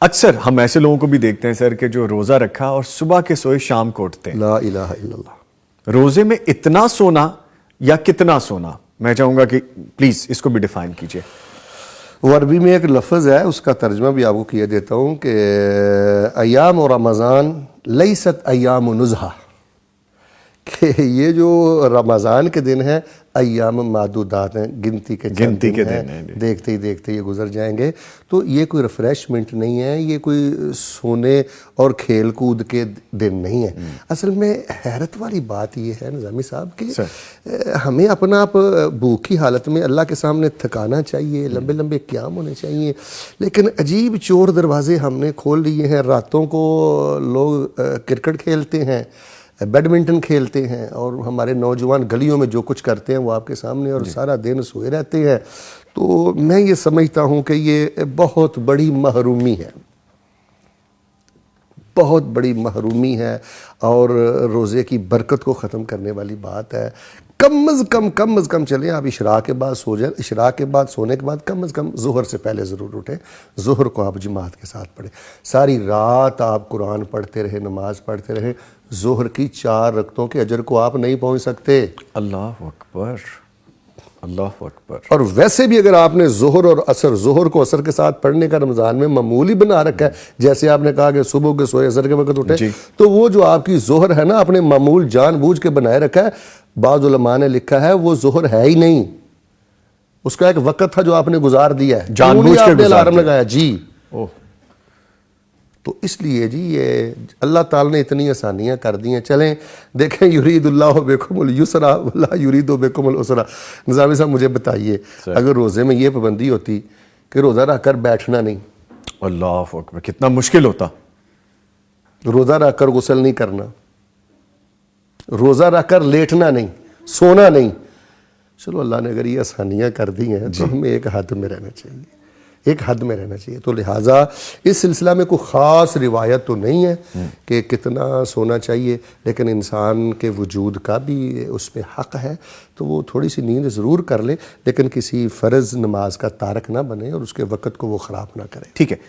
اکثر ہم ایسے لوگوں کو بھی دیکھتے ہیں سر کہ جو روزہ رکھا اور صبح کے سوئے شام کو اٹھتے ہیں. لا الہ الا اللہ. روزے میں اتنا سونا یا کتنا سونا؟ میں چاہوں گا کہ پلیز اس کو بھی ڈیفائن کیجئے. وہ عربی میں ایک لفظ ہے، اس کا ترجمہ بھی آپ کو کیے دیتا ہوں کہ ایام و رمضان لیست ایام نزہہ، کہ یہ جو رمضان کے دن ہیں ایام معدودات ہیں، گنتی کے دن ہیں، دیکھتے ہی دیکھتے یہ گزر جائیں گے. تو یہ کوئی ریفریشمنٹ نہیں ہے، یہ کوئی سونے اور کھیل کود کے دن نہیں ہے. اصل میں حیرت والی بات یہ ہے نظامی صاحب کہ ہمیں اپنا آپ بھوک کی حالت میں اللہ کے سامنے تھکانا چاہیے، لمبے لمبے قیام ہونے چاہیے، لیکن عجیب چور دروازے ہم نے کھول لیے ہیں. راتوں کو لوگ کرکٹ کھیلتے ہیں، بیڈمنٹن کھیلتے ہیں، اور ہمارے نوجوان گلیوں میں جو کچھ کرتے ہیں وہ آپ کے سامنے، اور سارا دن سوئے رہتے ہیں. تو میں یہ سمجھتا ہوں کہ یہ بہت بڑی محرومی ہے، بہت بڑی محرومی ہے، اور روزے کی برکت کو ختم کرنے والی بات ہے. کم از کم چلیں آپ اشراق کے بعد سو جائیں، اشراق کے بعد سونے کے بعد کم از کم ظہر سے پہلے ضرور اٹھیں. ظہر کو آپ جماعت کے ساتھ پڑھیں، ساری رات آپ قرآن پڑھتے رہے، نماز پڑھتے رہے. ظہر کی 4 رکعتوں کے اجر کو آپ نہیں پہنچ سکتے. اللہ اکبر، اللہ اکبر. اور ویسے بھی اگر آپ نے ظہر اور عصر، ظہر کو عصر کے ساتھ پڑھنے کا رمضان میں معمولی بنا رکھا ہے، جیسے آپ نے کہا کہ صبح کے سوئے عصر کے وقت اٹھے، تو وہ جو آپ کی ظہر ہے نا، اپنے معمول جان بوجھ کے بنائے رکھا ہے. بعض علماء نے لکھا ہے وہ ظہر ہے ہی نہیں، اس کا ایک وقت تھا جو آپ نے گزار دیا ہے، جان بوجھ کے الارم لگایا. جی تو اس لیے جی یہ اللہ تعالیٰ نے اتنی آسانیاں کر دی ہیں. چلیں دیکھیں، یرید اللہ بکم اليسر ولا یرید بکم العسر. نظامی صاحب مجھے بتائیے، اگر روزے میں یہ پابندی ہوتی کہ روزہ رکھ کر بیٹھنا نہیں، اللہ اکبر، کتنا مشکل ہوتا. روزہ رکھ کر غسل نہیں کرنا، روزہ رکھ کر لیٹنا نہیں، سونا نہیں. چلو اللہ نے اگر یہ آسانیاں کر دی ہیں تو ہمیں ایک حد میں رہنا چاہیے، ایک حد میں رہنا چاہیے. تو لہٰذا اس سلسلہ میں کوئی خاص روایت تو نہیں ہے کہ کتنا سونا چاہیے، لیکن انسان کے وجود کا بھی اس پہ حق ہے. تو وہ تھوڑی سی نیند ضرور کر لے، لیکن کسی فرض نماز کا تارک نہ بنے اور اس کے وقت کو وہ خراب نہ کرے. ٹھیک ہے.